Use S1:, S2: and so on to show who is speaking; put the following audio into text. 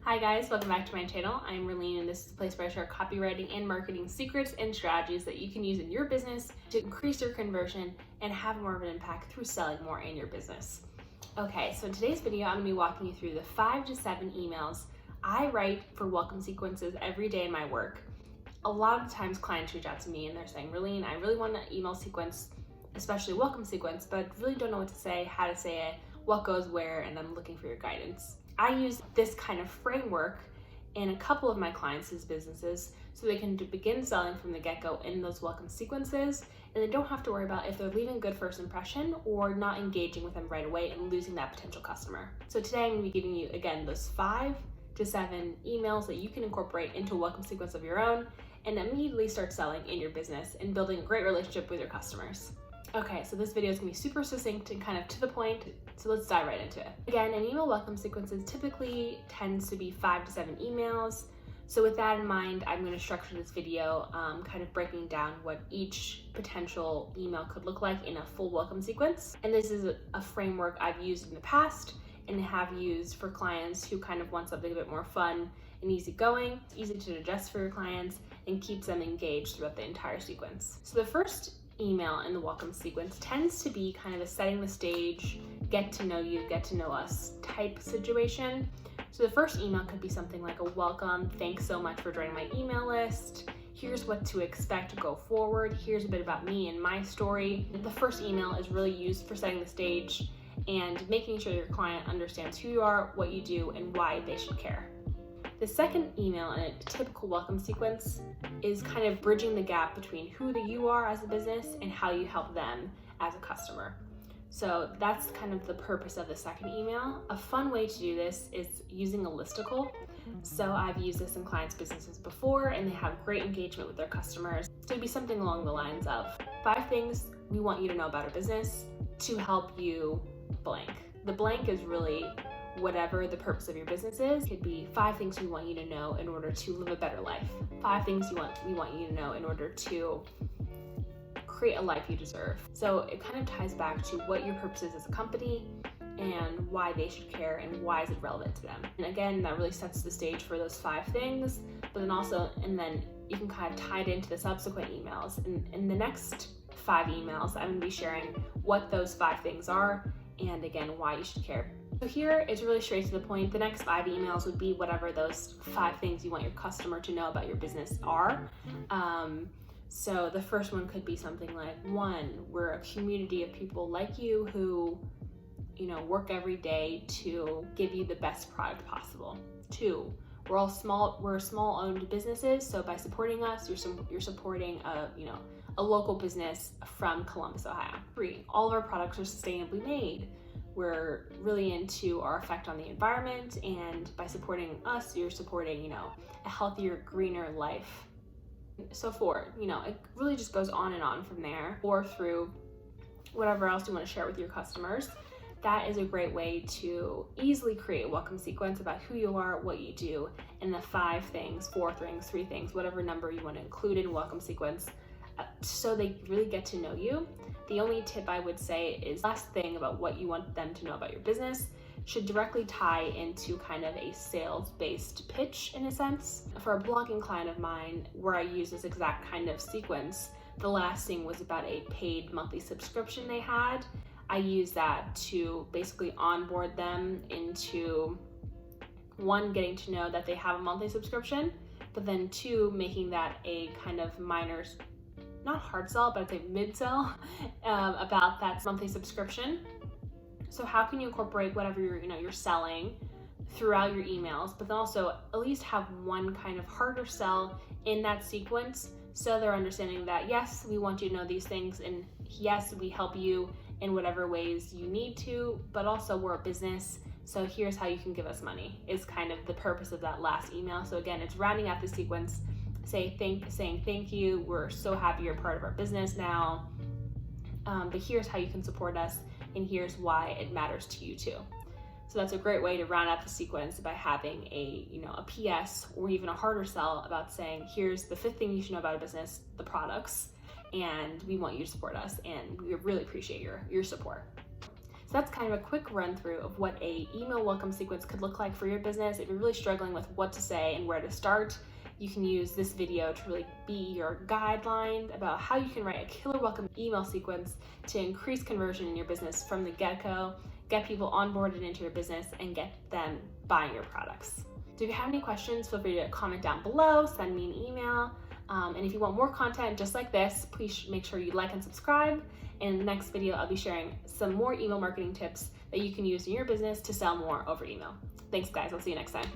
S1: Hi guys, welcome back to my channel. I'm Raleen and this is a place where I share copywriting and marketing secrets and strategies that you can use in your business to increase your conversion and have more of an impact through selling more in your business. Okay, so in today's video, I'm going to be walking you through the 5 to 7 emails I write for welcome sequences every day in my work. A lot of times clients reach out to me and they're saying, Raleen, I really want an email sequence, especially a welcome sequence, but really don't know what to say, how to say it, what goes where, and I'm looking for your guidance. I use this kind of framework in a couple of my clients' businesses so they can begin selling from the get-go in those welcome sequences, and they don't have to worry about if they're leaving a good first impression or not engaging with them right away and losing that potential customer. So today I'm going to be giving you, again, those 5 to 7 emails that you can incorporate into a welcome sequence of your own and immediately start selling in your business and building a great relationship with your customers. Okay, so this video is gonna be super succinct and kind of to the point, so let's dive right into it. Again, an email welcome sequences typically tends to be 5 to 7 emails. So with that in mind, I'm gonna structure this video kind of breaking down what each potential email could look like in a full welcome sequence. And this is a framework I've used in the past and have used for clients who kind of want something a bit more fun and easygoing, easy to digest for your clients, and keeps them engaged throughout the entire sequence. So the first email in the welcome sequence tends to be kind of a setting the stage, get to know you, get to know us type situation. So the first email could be something like a welcome, thanks so much for joining my email list, here's what to expect to go forward, here's a bit about me and my story. The first email is really used for setting the stage and making sure your client understands who you are, what you do, and why they should care. The second email in a typical welcome sequence is kind of bridging the gap between who you are as a business and how you help them as a customer. So that's kind of the purpose of the second email. A fun way to do this is using a listicle. So I've used this in clients' businesses before and they have great engagement with their customers. So it'd be something along the lines of 5 things we want you to know about our business to help you blank. The blank is really whatever the purpose of your business is. It could be 5 things we want you to know in order to live a better life. 5 things we want you to know in order to create a life you deserve. So it kind of ties back to what your purpose is as a company and why they should care and why is it relevant to them. And again, that really sets the stage for those 5 things, but then you can kind of tie it into the subsequent emails. And in the next 5 emails, I'm gonna be sharing what those 5 things are and again, why you should care. So here it's really straight to the point. The next 5 emails would be whatever those 5 things you want your customer to know about your business are. So the first one could be something like, 1, we're a community of people like you who, work every day to give you the best product possible. 2, we're small owned businesses, so by supporting us, you're supporting a local business from Columbus, Ohio. 3, all of our products are sustainably made. We're really into our effect on the environment, and by supporting us, you're supporting, a healthier, greener life. So 4, it really just goes on and on from there, or through whatever else you want to share with your customers. That is a great way to easily create a welcome sequence about who you are, what you do, and the 5 things, 4 things, 3 things, whatever number you want to include in welcome sequence, so they really get to know you. The only tip I would say is last thing about what you want them to know about your business should directly tie into kind of a sales-based pitch in a sense. For a blogging client of mine where I use this exact kind of sequence, the last thing was about a paid monthly subscription they had. I use that to basically onboard them into 1, getting to know that they have a monthly subscription, but then 2, making that a kind of minor, not hard sell, but I'd say mid sell about that monthly subscription. So how can you incorporate whatever you're selling throughout your emails, but then also at least have 1 kind of harder sell in that sequence, so they're understanding that yes, we want you to know these things, and yes, we help you in whatever ways you need to, but also we're a business, so here's how you can give us money, is kind of the purpose of that last email. So again, it's rounding out the sequence, saying thank you, we're so happy you're part of our business now, but here's how you can support us, and here's why it matters to you too. So that's a great way to round out the sequence by having a PS or even a harder sell about saying, here's the 5th thing you should know about a business, the products, and we want you to support us, and we really appreciate your support. So that's kind of a quick run through of what a email welcome sequence could look like for your business. If you're really struggling with what to say and where to start, you can use this video to really be your guideline about how you can write a killer welcome email sequence to increase conversion in your business from the get-go, get people onboarded into your business, and get them buying your products. So if you have any questions, feel free to comment down below, send me an email. And if you want more content just like this, please make sure you like and subscribe. In the next video, I'll be sharing some more email marketing tips that you can use in your business to sell more over email. Thanks guys, I'll see you next time.